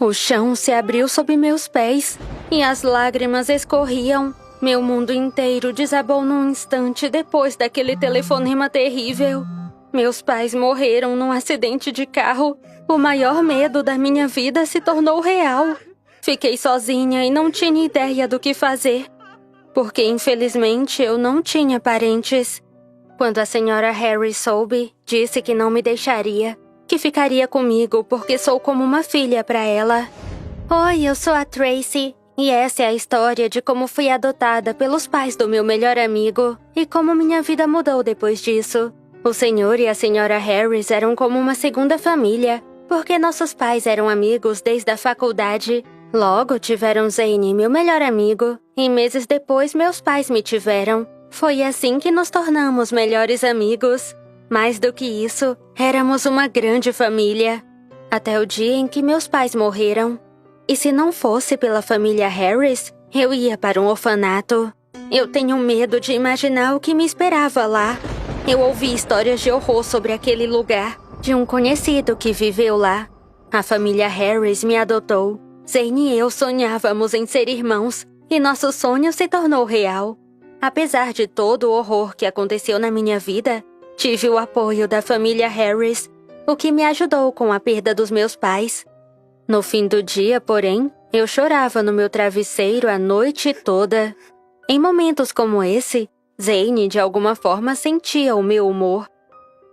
O chão se abriu sob meus pés e as lágrimas escorriam. Meu mundo inteiro desabou num instante depois daquele telefonema terrível. Meus pais morreram num acidente de carro. O maior medo da minha vida se tornou real. Fiquei sozinha e não tinha ideia do que fazer, porque infelizmente eu não tinha parentes. Quando a senhora Harris soube, disse que não me deixaria, que ficaria comigo porque sou como uma filha para ela. Oi, eu sou a Tracy, e essa é a história de como fui adotada pelos pais do meu melhor amigo e como minha vida mudou depois disso. O senhor e a senhora Harris eram como uma segunda família, porque nossos pais eram amigos desde a faculdade. Logo tiveram Zane, meu melhor amigo, e meses depois meus pais me tiveram. Foi assim que nos tornamos melhores amigos. Mais do que isso, éramos uma grande família. Até o dia em que meus pais morreram. E se não fosse pela família Harris, eu ia para um orfanato. Eu tenho medo de imaginar o que me esperava lá. Eu ouvi histórias de horror sobre aquele lugar, de um conhecido que viveu lá. A família Harris me adotou. Zane e eu sonhávamos em ser irmãos, e nosso sonho se tornou real. Apesar de todo o horror que aconteceu na minha vida, tive o apoio da família Harris, o que me ajudou com a perda dos meus pais. No fim do dia, porém, eu chorava no meu travesseiro a noite toda. Em momentos como esse, Zane de alguma forma sentia o meu humor.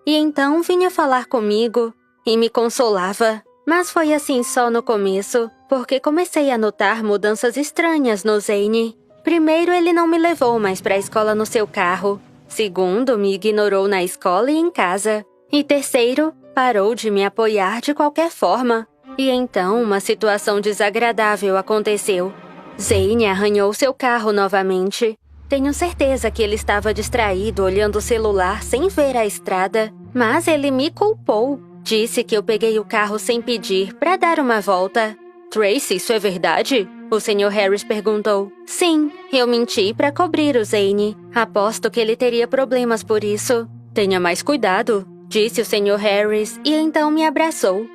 E então vinha falar comigo e me consolava. Mas foi assim só no começo, porque comecei a notar mudanças estranhas no Zane. Primeiro, ele não me levou mais para a escola no seu carro. Segundo, me ignorou na escola e em casa. E terceiro, parou de me apoiar de qualquer forma. E então, uma situação desagradável aconteceu. Zane arranhou seu carro novamente. Tenho certeza que ele estava distraído olhando o celular sem ver a estrada, mas ele me culpou. Disse que eu peguei o carro sem pedir para dar uma volta. Tracy, isso é verdade? O Sr. Harris perguntou. Sim, eu menti para cobrir o Zane. Aposto que ele teria problemas por isso. Tenha mais cuidado, disse o Sr. Harris e então me abraçou.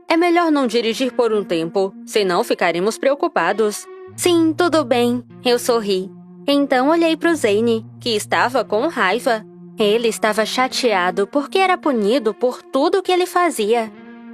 É melhor não dirigir por um tempo, senão ficaremos preocupados. Sim, tudo bem, eu sorri. Então olhei para o Zane, que estava com raiva. Ele estava chateado porque era punido por tudo que ele fazia.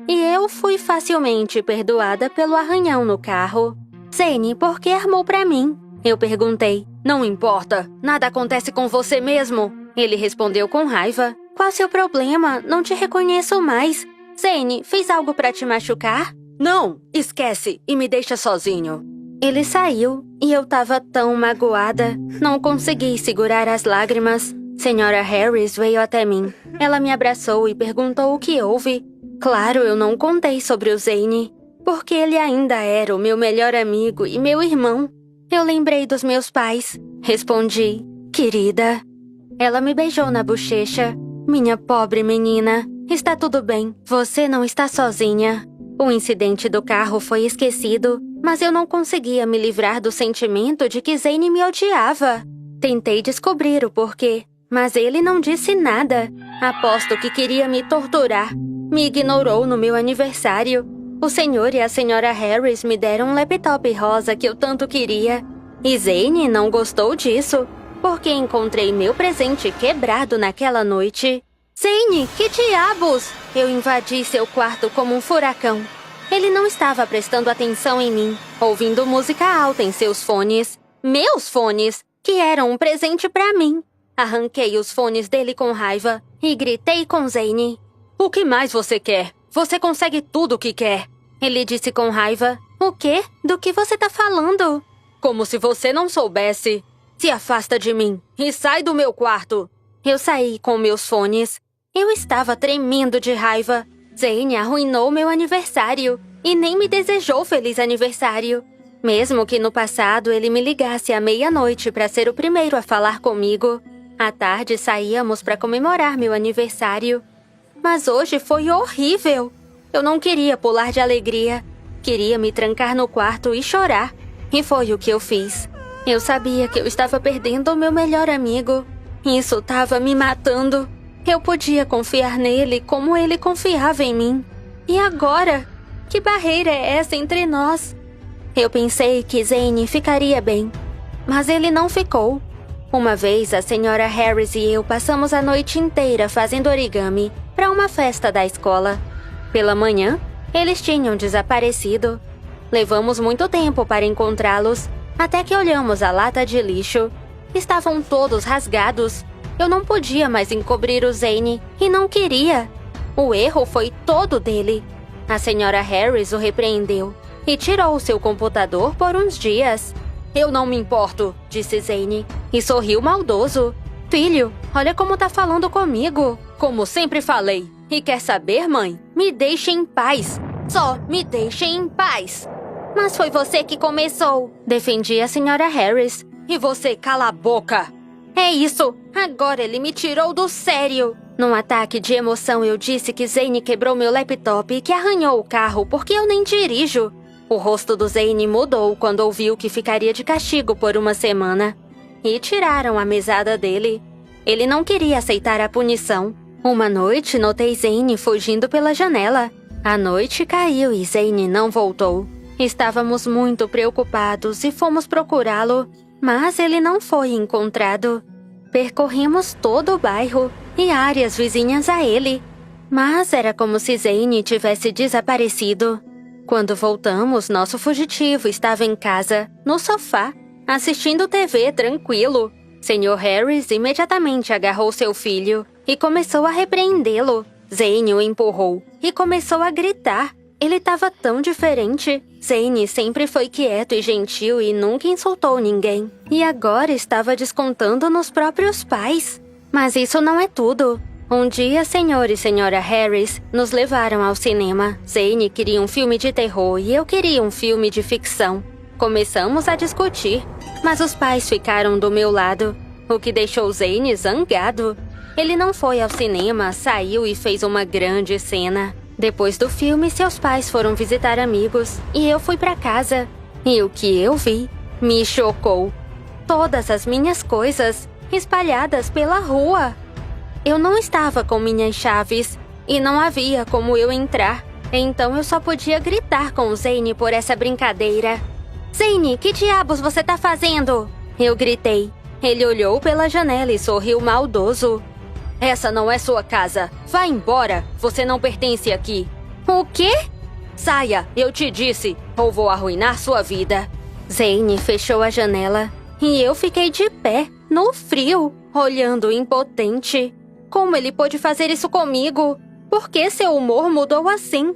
E eu fui facilmente perdoada pelo arranhão no carro. Zane, por que armou pra mim? Eu perguntei. Não importa, nada acontece com você mesmo. Ele respondeu com raiva. Qual seu problema? Não te reconheço mais. Zane, fez algo pra te machucar? Não, esquece e me deixa sozinho. Ele saiu e eu tava tão magoada. Não consegui segurar as lágrimas. Senhora Harris veio até mim. Ela me abraçou e perguntou o que houve. Claro, eu não contei sobre o Zane, porque ele ainda era o meu melhor amigo e meu irmão. Eu lembrei dos meus pais. Respondi, querida. Ela me beijou na bochecha. Minha pobre menina, está tudo bem, você não está sozinha. O incidente do carro foi esquecido, mas eu não conseguia me livrar do sentimento de que Zane me odiava. Tentei descobrir o porquê, mas ele não disse nada. Aposto que queria me torturar. Me ignorou no meu aniversário. O senhor e a senhora Harris me deram um laptop rosa que eu tanto queria. E Zane não gostou disso, porque encontrei meu presente quebrado naquela noite. Zane, que diabos! Eu invadi seu quarto como um furacão. Ele não estava prestando atenção em mim, ouvindo música alta em seus fones. Meus fones, que eram um presente pra mim. Arranquei os fones dele com raiva e gritei com Zane. O que mais você quer? Você consegue tudo o que quer. Ele disse com raiva. O quê? Do que você tá falando? Como se você não soubesse. Se afasta de mim e sai do meu quarto. Eu saí com meus fones. Eu estava tremendo de raiva. Zane arruinou meu aniversário e nem me desejou feliz aniversário. Mesmo que no passado ele me ligasse à meia-noite para ser o primeiro a falar comigo. À tarde saíamos para comemorar meu aniversário. Mas hoje foi horrível. Eu não queria pular de alegria. Queria me trancar no quarto e chorar. E foi o que eu fiz. Eu sabia que eu estava perdendo o meu melhor amigo. Isso estava me matando. Eu podia confiar nele como ele confiava em mim. E agora? Que barreira é essa entre nós? Eu pensei que Zane ficaria bem, mas ele não ficou. Uma vez, a senhora Harris e eu passamos a noite inteira fazendo origami para uma festa da escola. Pela manhã, eles tinham desaparecido. Levamos muito tempo para encontrá-los, até que olhamos a lata de lixo. Estavam todos rasgados. Eu não podia mais encobrir o Zane e não queria. O erro foi todo dele. A senhora Harris o repreendeu e tirou seu computador por uns dias. Eu não me importo, disse Zane, e sorriu maldoso. Filho, olha como tá falando comigo. Como sempre falei. E quer saber, mãe? Me deixe em paz. Só me deixe em paz. Mas foi você que começou, defendia a senhora Harris. E você cala a boca. É isso, agora ele me tirou do sério. Num ataque de emoção, eu disse que Zane quebrou meu laptop e que arranhou o carro porque eu nem dirijo. O rosto do Zane mudou quando ouviu que ficaria de castigo por uma semana. E tiraram a mesada dele. Ele não queria aceitar a punição. Uma noite, notei Zane fugindo pela janela. A noite caiu e Zane não voltou. Estávamos muito preocupados e fomos procurá-lo, mas ele não foi encontrado. Percorrimos todo o bairro e áreas vizinhas a ele, mas era como se Zane tivesse desaparecido. Quando voltamos, nosso fugitivo estava em casa, no sofá, assistindo TV tranquilo. Sr. Harris imediatamente agarrou seu filho e começou a repreendê-lo. Zane o empurrou e começou a gritar. Ele estava tão diferente. Zane sempre foi quieto e gentil e nunca insultou ninguém. E agora estava descontando nos próprios pais. Mas isso não é tudo. Um dia, Sr. e Sra. Harris nos levaram ao cinema. Zane queria um filme de terror e eu queria um filme de ficção. Começamos a discutir, mas os pais ficaram do meu lado, o que deixou Zane zangado. Ele não foi ao cinema, saiu e fez uma grande cena. Depois do filme, seus pais foram visitar amigos e eu fui para casa. E o que eu vi me chocou. Todas as minhas coisas espalhadas pela rua. Eu não estava com minhas chaves e não havia como eu entrar. Então eu só podia gritar com o Zane por essa brincadeira. Zane, que diabos você tá fazendo? Eu gritei. Ele olhou pela janela e sorriu maldoso. Essa não é sua casa. Vá embora. Você não pertence aqui. O quê? Saia, eu te disse, ou vou arruinar sua vida. Zane fechou a janela e eu fiquei de pé, no frio, olhando impotente. Como ele pôde fazer isso comigo? Por que seu humor mudou assim?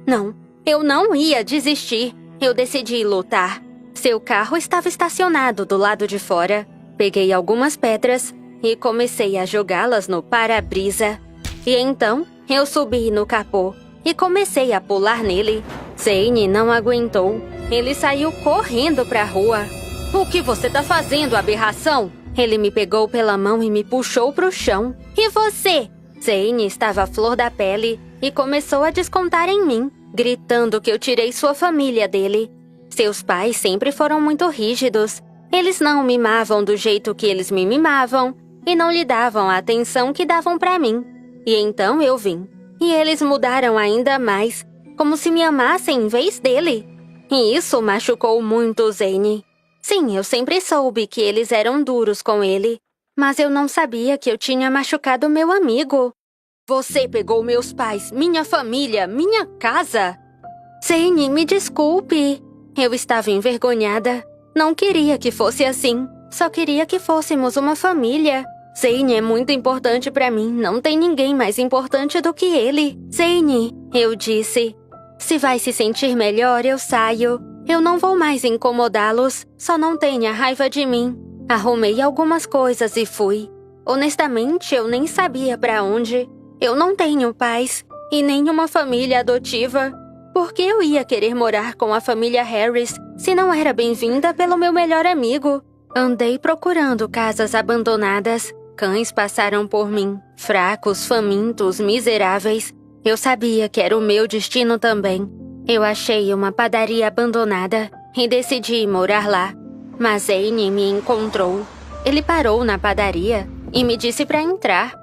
Não, eu não ia desistir. Eu decidi lutar. Seu carro estava estacionado do lado de fora. Peguei algumas pedras e comecei a jogá-las no para-brisa. E então, eu subi no capô e comecei a pular nele. Zane não aguentou. Ele saiu correndo para a rua. O que você tá fazendo, aberração? Ele me pegou pela mão e me puxou pro chão. E você? Zane estava à flor da pele e começou a descontar em mim, gritando que eu tirei sua família dele. Seus pais sempre foram muito rígidos. Eles não mimavam do jeito que eles me mimavam e não lhe davam a atenção que davam pra mim. E então eu vim. E eles mudaram ainda mais, como se me amassem em vez dele. E isso machucou muito o Zane. Sim, eu sempre soube que eles eram duros com ele, mas eu não sabia que eu tinha machucado meu amigo. Você pegou meus pais, minha família, minha casa. Zane, me desculpe. Eu estava envergonhada. Não queria que fosse assim. Só queria que fôssemos uma família. Zane é muito importante pra mim. Não tem ninguém mais importante do que ele. Zane, eu disse. Se vai se sentir melhor, eu saio. Eu não vou mais incomodá-los. Só não tenha raiva de mim. Arrumei algumas coisas e fui. Honestamente, eu nem sabia pra onde. Eu não tenho pais e nem uma família adotiva. Por que eu ia querer morar com a família Harris se não era bem-vinda pelo meu melhor amigo? Andei procurando casas abandonadas. Cães passaram por mim, fracos, famintos, miseráveis. Eu sabia que era o meu destino também. Eu achei uma padaria abandonada e decidi morar lá. Mas Zane me encontrou. Ele parou na padaria e me disse para entrar.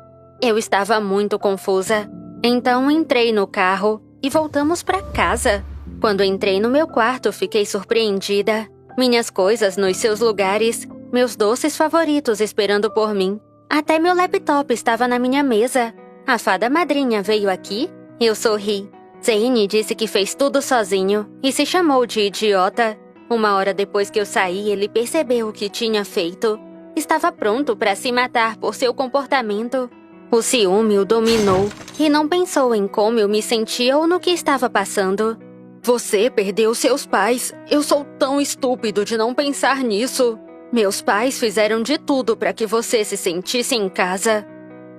Eu estava muito confusa. Então entrei no carro e voltamos para casa. Quando entrei no meu quarto, fiquei surpreendida. Minhas coisas nos seus lugares, meus doces favoritos esperando por mim. Até meu laptop estava na minha mesa. A fada madrinha veio aqui? Eu sorri. Zane disse que fez tudo sozinho e se chamou de idiota. Uma hora depois que eu saí, ele percebeu o que tinha feito. Estava pronto para se matar por seu comportamento. O ciúme o dominou e não pensou em como eu me sentia ou no que estava passando. Você perdeu seus pais. Eu sou tão estúpido de não pensar nisso. Meus pais fizeram de tudo para que você se sentisse em casa.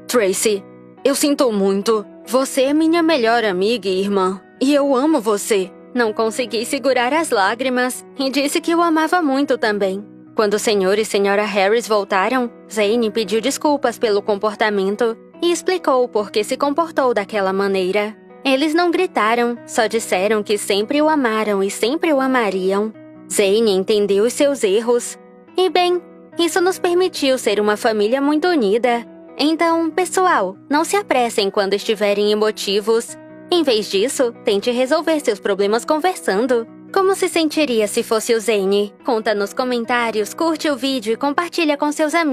Tracy, eu sinto muito. Você é minha melhor amiga e irmã. E eu amo você. Não consegui segurar as lágrimas e disse que o amava muito também. Quando o senhor e senhora Harris voltaram, Zane pediu desculpas pelo comportamento e explicou por que se comportou daquela maneira. Eles não gritaram, só disseram que sempre o amaram e sempre o amariam. Zane entendeu os seus erros. E bem, isso nos permitiu ser uma família muito unida. Então, pessoal, não se apressem quando estiverem emotivos. Em vez disso, tente resolver seus problemas conversando. Como se sentiria se fosse o Zane? Conta nos comentários, curte o vídeo e compartilha com seus amigos.